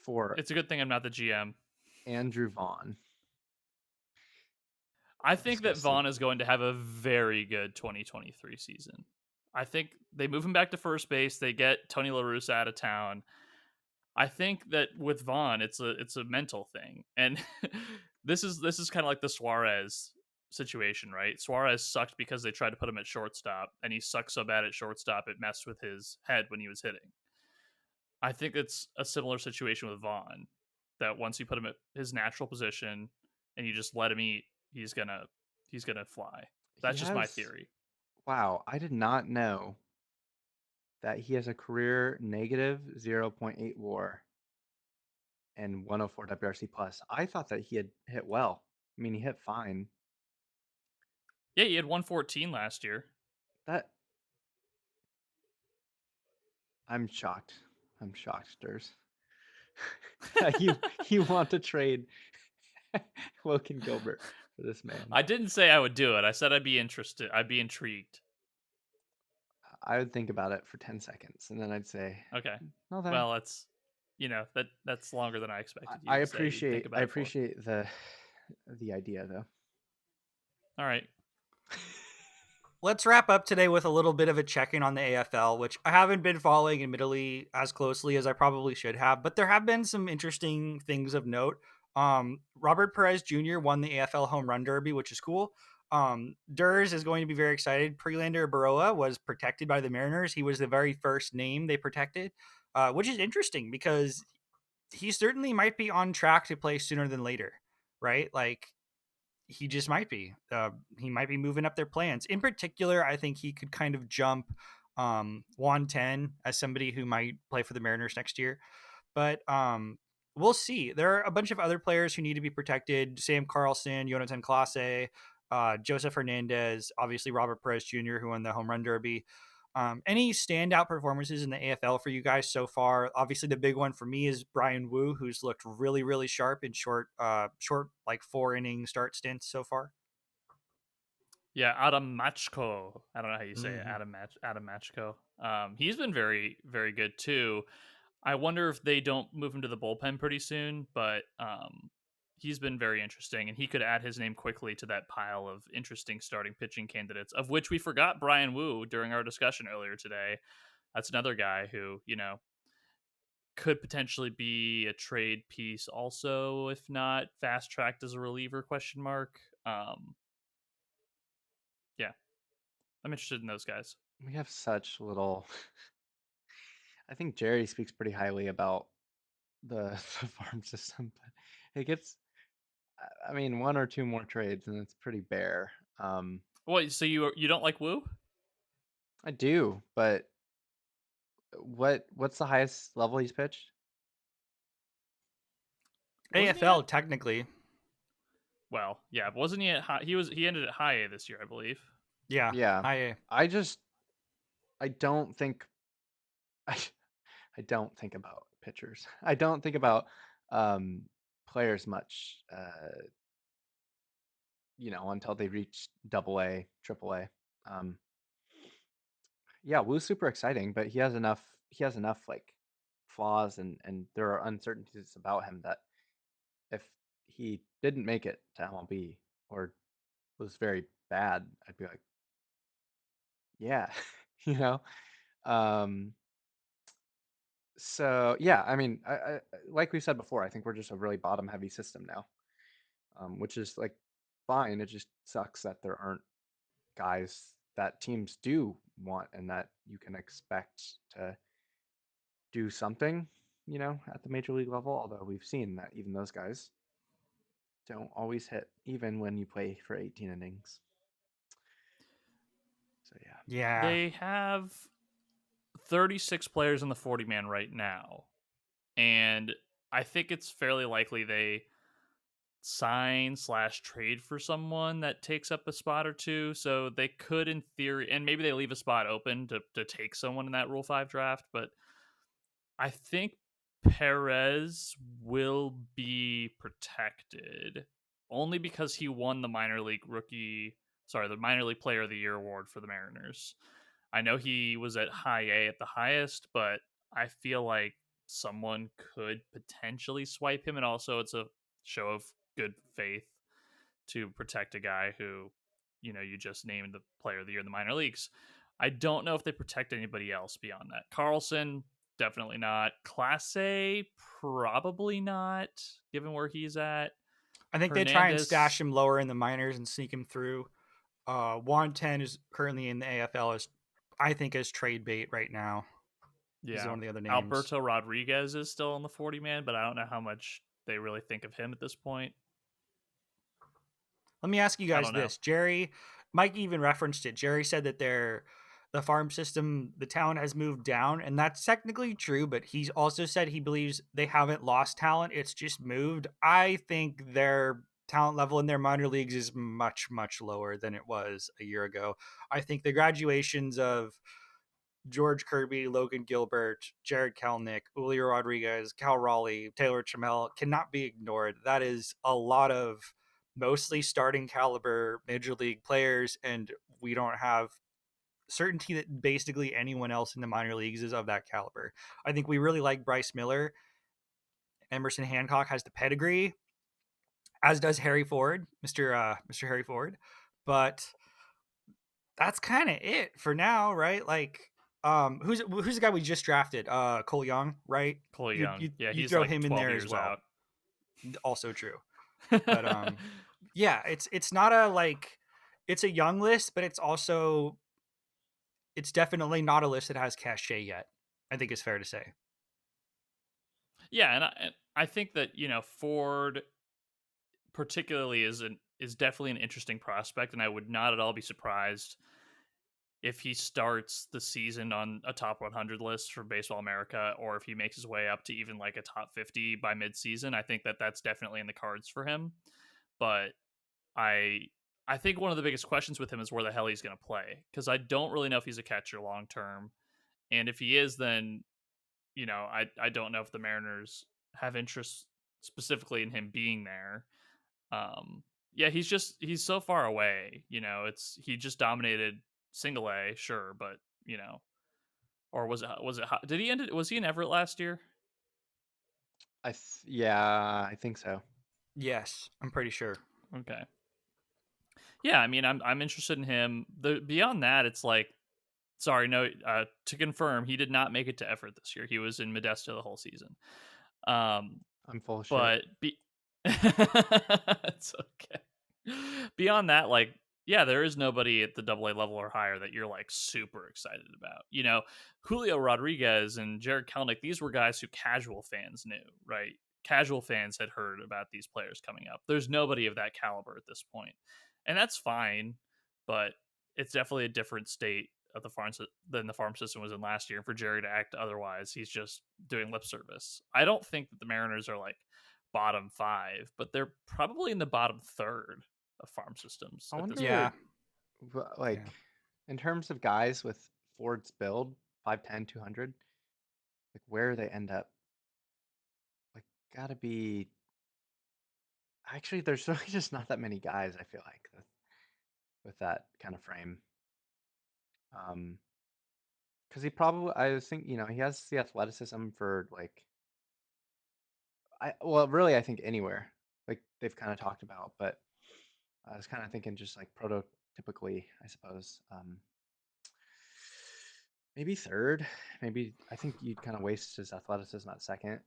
for It's a good thing I'm not the GM. Andrew Vaughn? I think that Disgusting. Vaughn is going to have a very good 2023 season. I think they move him back to first base. They get Tony La Russa out of town. I think that with Vaughn, it's a mental thing, and this is kind of like the Suarez situation, right? Suarez sucked because they tried to put him at shortstop, and he sucked so bad at shortstop it messed with his head when he was hitting. I think it's a similar situation with Vaughn. That once you put him at his natural position and you just let him eat, he's gonna fly. He That's just my has, theory. wow, I did not know that he has a career negative -0.8 WAR and 104 WRC plus. I thought that he had hit well. I mean, he hit fine. Yeah, he had 114 last year. That I'm shocked. I'm shocked, Sturs. you want to trade Woken Gilbert for this man? I didn't say I would do it. I said I'd be interested. I'd be intrigued. I would think about it for 10 seconds and then I'd say, Okay. no, then Well, that's that's longer than I expected you I to say you'd think appreciate I about it for. appreciate the idea though. All right. Let's wrap up today with a little bit of a check-in on the AFL, which I haven't been following admittedly as closely as I probably should have, but there have been some interesting things of note. Robert Perez Jr. won the AFL Home Run Derby, which is cool. Durs is going to be very excited. Prelander Baroa was protected by the Mariners. He was the very first name they protected, which is interesting because he certainly might be on track to play sooner than later, right? Like he just might be. He might be moving up their plans. In particular, I think he could kind of jump Juan 10 as somebody who might play for the Mariners next year. But we'll see. There are a bunch of other players who need to be protected. Sam Carlson, Jonathan Clase, Joseph Hernandez, obviously Robert Perez Jr., who won the home run derby. Any standout performances in the AFL for you guys so far? Obviously, the big one for me is Brian Wu, who's looked really, really sharp in short like 4 inning start stints so far. Yeah, Adam Machko. I don't know how you say it. Mhm. Adam Machko. He's been very, very good too. I wonder if they don't move him to the bullpen pretty soon, but he's been very interesting, and he could add his name quickly to that pile of interesting starting pitching candidates, of which we forgot Brian Wu during our discussion earlier today. That's another guy who, could potentially be a trade piece also, if not fast tracked as a reliever, question mark. Yeah, I'm interested in those guys. We have such little. I think Jerry speaks pretty highly about the, the farm system, but it gets. I mean, one or two more trades, and it's pretty bare. Wait, so you don't like Wu? I do, but what's the highest level he's pitched? Wasn't he at? AFL technically, Well, yeah, wasn't he at high? He ended at high A this year, I believe. yeah. Yeah, I I just I don't think I I don't think about pitchers. I don't think about um, players much. Until they reach double A, triple A. Um, yeah, Wu's super exciting, but he has enough. He has enough like flaws, and there are uncertainties about him that if he didn't make it to MLB or was very bad, I'd be like, yeah, you know. Um, so yeah, I mean, like we said before, I think we're just a really bottom heavy system now, which is like fine. It just sucks that there aren't guys that teams do want and that you can expect to do something, at the major league level. Although we've seen that even those guys don't always hit, even when you play for 18 innings. So yeah. Yeah. They have 36 players in the 40-man right now. And I think it's fairly likely they sign/trade for someone that takes up a spot or two. So they could, in theory, and maybe they leave a spot open to take someone in that Rule 5 draft. But I think Perez will be protected only because he won the the minor league player of the year award for the Mariners. I know he was at high A at the highest, but I feel like someone could potentially swipe him. And also, it's a show of good faith to protect a guy who, you just named the player of the year in the minor leagues. I don't know if they protect anybody else beyond that. Carlson, definitely not. Class A, probably not, given where he's at. I think they try and Hernandez, stash him lower in the minors and sneak him through. Juan 10 is currently in the AFL I think as trade bait right now. He's yeah. one of the other names. Alberto Rodriguez is still on the 40-man, but I don't know how much they really think of him at this point. Let me ask you I guys don't know. this. Mike even referenced it. Jerry said that the farm system, the talent has moved down, and that's technically true, but he's also said he believes they haven't lost talent. It's just moved. I think their talent level in their minor leagues is much, much lower than it was a year ago. I think the graduations of George Kirby, Logan Gilbert, Jared Kelnick, Julio Rodriguez, Cal Raleigh, Taylor Trammell cannot be ignored. That is a lot of mostly starting caliber major league players, and we don't have certainty that basically anyone else in the minor leagues is of that caliber. I think we really like Bryce Miller. Emerson Hancock has the pedigree, as does Harry Ford, Mr. Harry Ford. But that's kind of it for now, right? Like, who's the guy we just drafted? Cole Young, right? Cole You Young. you, Yeah, you he's throw like him in 12 there as years well. out. Also true. But yeah, it's not a like it's a young list, but it's definitely not a list that has cachet yet. I think it's fair to say. Yeah, and I think that, Ford particularly is definitely an interesting prospect, and I would not at all be surprised if he starts the season on a top 100 list for Baseball America, or if he makes his way up to even like a top 50 by midseason. I think that that's definitely in the cards for him. But I I think one of the biggest questions with him is where the hell he's going to play, because I don't really know if he's a catcher long term, and if he is, then I don't know if the Mariners have interest specifically in him being there. Yeah, he's so far away. He just dominated single A, sure, but or was it did he end it? Was he in Everett last year? Yeah, I think so. Yes, I'm pretty sure. Okay. Yeah, I mean, I'm interested in him. Beyond that, it's like, sorry, no. To confirm, he did not make it to Everett this year. He was in Modesto the whole season. I'm full of shit. But it's okay. Beyond that, like, yeah, there is nobody at the AA level or higher that you're like super excited about. Julio Rodriguez and Jared Kelnick, these were guys who casual fans knew, right? Casual fans had heard about these players coming up. There's nobody of that caliber at this point, and that's fine. But it's definitely a different state of than the farm system was in last year. And for Jerry to act otherwise, he's just doing lip service. I don't think that the Mariners are like bottom 5, but they're probably in the bottom third of farm systems I at wonder, this Yeah. like, Yeah. in terms of guys with Ford's build, 5'10", 200, like where they end up, like, gotta be. Actually, there's really just not that many guys. I feel like with that kind of frame. Because I was thinking, he has the athleticism for like, I think anywhere, like they've kind of talked about, but I was kind of thinking just like prototypically, I suppose. Maybe third. Maybe I think you'd kind of waste his athleticism at second.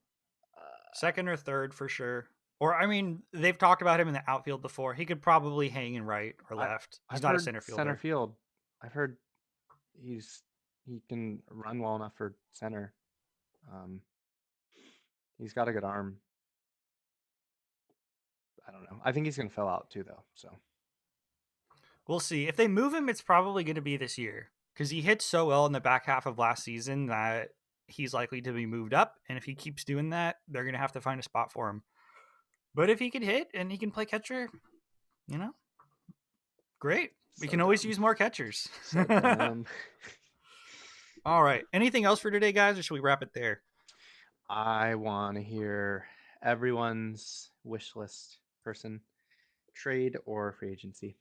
Second or third for sure. Or I mean, they've talked about him in the outfield before. He could probably hang in right or left. He's I've not a heard center center fielder. field. I've heard he can run well enough for center. Um, he's got a good arm. I don't know. I think he's gonna fill out too, though. So We'll see. If they move him, it's probably going to be this year because he hit so well in the back half of last season that he's likely to be moved up. And if he keeps doing that, they're going to have to find a spot for him. But if he can hit and he can play catcher, great. We can always use more catchers. So dumb. All right. Anything else for today, guys, or should we wrap it there? I want to hear everyone's wish list person, trade or free agency.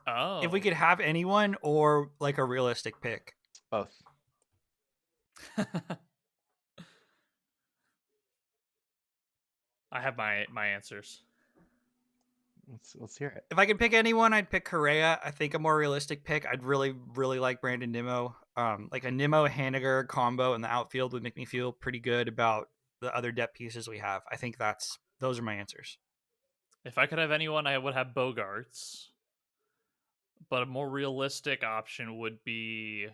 Oh. If we could have anyone or like a realistic pick. Both. I have my answers. Let's hear it. If I could pick anyone, I'd pick Correa. I think a more realistic pick. I'd really like Brandon Nimmo. Like a Nimmo Haniger combo in the outfield would make me feel pretty good about the other depth pieces we have. I think those are my answers. If I could have anyone, I would have Bogarts. But a more realistic option would be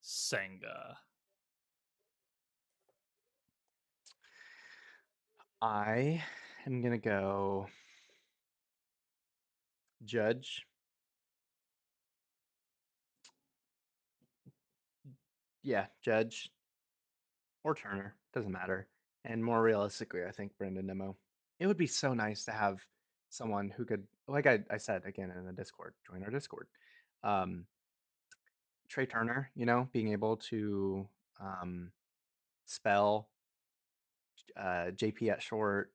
Senga. I am going to go Judge. Yeah, Judge or Turner. Doesn't matter. And more realistically, I think Brandon Nimmo. It would be so nice to have someone who could, like I said again in the Discord, join our Discord. Trey Turner, being able to spell JP at short,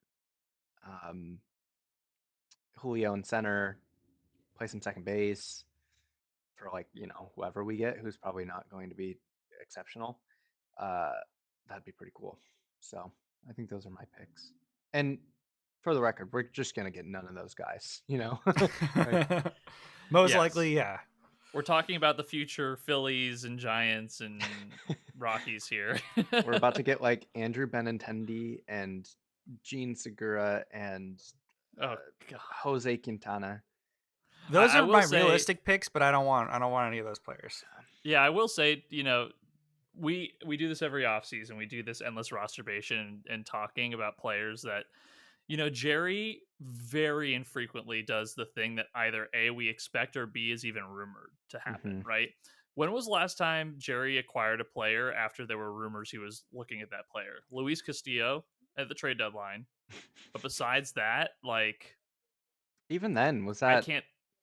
Julio in center, play some second base for whoever we get, who's probably not going to be exceptional. That'd be pretty cool. So I think those are my picks. And for the record, we're just gonna get none of those guys, Right? Most likely, yeah. We're talking about the future Phillies and Giants and Rockies here. We're about to get like Andrew Benintendi and Gene Segura and Jose Quintana. Those are my realistic picks, but I don't want any of those players. Yeah, I will say, we do this every offseason. We do this endless rosterbation and talking about players that, Jerry very infrequently does the thing that either A, we expect, or B, is even rumored to happen, right? When was the last time Jerry acquired a player after there were rumors he was looking at that player? Luis Castillo at the trade deadline. But besides that, even then, was that...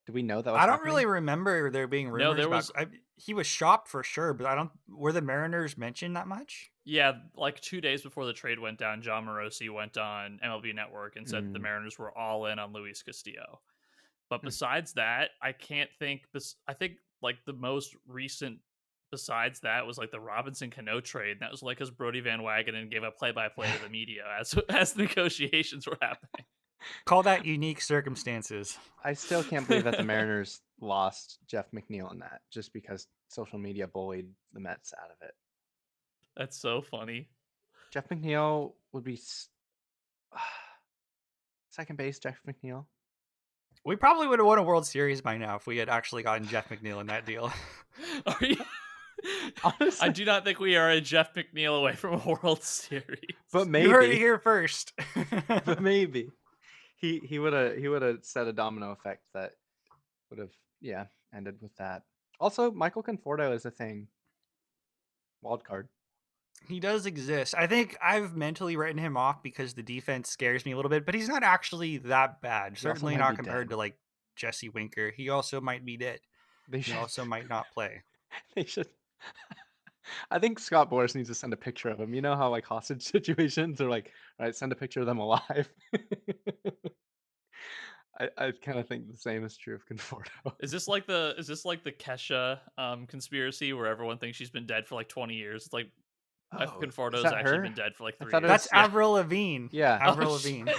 Do we know that was happening? Really remember there being rumors about... he was shopped for sure, but were the Mariners mentioned that much? Yeah, 2 days before the trade went down, John Morosi went on MLB Network and said the Mariners were all in on Luis Castillo. But besides that, I can't think... I think, the most recent besides that was, the Robinson Cano trade. And that was, because Brody Van Wagenen gave a play-by-play to the media as negotiations were happening. Call that unique circumstances. I still can't believe that the Mariners lost Jeff McNeil in that just because social media bullied the Mets out of it. That's so funny. Jeff McNeil would be second base. Jeff McNeil. We probably would have won a World Series by now if we had actually gotten Jeff McNeil in that deal. Are you? Honestly, I do not think we are a Jeff McNeil away from a World Series. But maybe you heard it here first. But maybe. He would have set a domino effect that would have ended with that. Also, Michael Conforto is a thing. Wild card. He does exist. I think I've mentally written him off because the defense scares me a little bit, but he's not actually that bad. Certainly not compared to Jesse Winker. He also might be dead. He also might not play. They should. I think Scott Boras needs to send a picture of him. You know how hostage situations are all right, send a picture of them alive. I kind of think the same is true of Conforto. Is this like the Kesha conspiracy where everyone thinks she's been dead for 20 years? It's Conforto's actually been dead for 3 years. That's Avril Lavigne. Yeah, Avril Lavigne.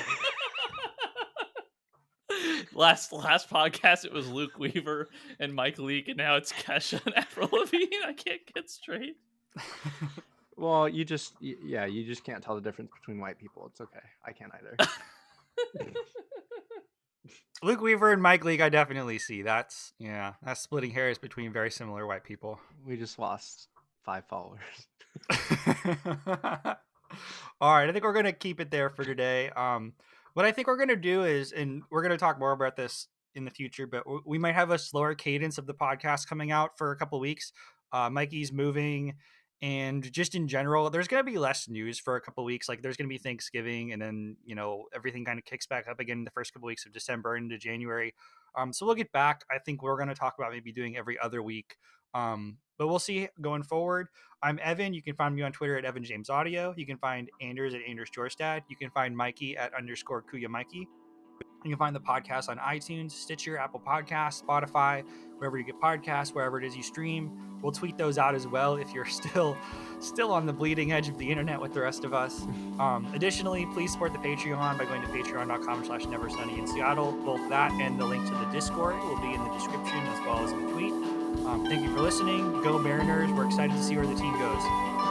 Last podcast it was Luke Weaver and Mike Leake, and now it's Kesha and Avril Lavigne. I can't get straight. Well, you just can't tell the difference between white people. It's okay. I can't either. Luke Weaver and Mike Leake, I definitely see. That's splitting hairs between very similar white people. We just lost 5 followers. All right, I think we're going to keep it there for today. What I think we're going to do is, and we're going to talk more about this in the future, but we might have a slower cadence of the podcast coming out for a couple weeks. Mikey's moving, and just in general, there's going to be less news for a couple weeks. Like there's going to be Thanksgiving, and then everything kind of kicks back up again in the first couple weeks of December into January. So we'll get back. I think we're going to talk about maybe doing every other week. But we'll see going forward. I'm Evan. You can find me on Twitter at Evan James Audio. You can find Anders at Anders Jorstad. You can find Mikey at _Kuya Mikey. You can find the podcast on iTunes, Stitcher, Apple Podcasts, Spotify, wherever you get podcasts, wherever it is you stream. We'll tweet those out as well if you're still on the bleeding edge of the internet with the rest of us. Additionally, please support the Patreon by going to patreon.com/neversunny in Seattle. Both that and the link to the Discord will be in the description as well as in the tweet. Thank you for listening. Go Mariners. We're excited to see where the team goes.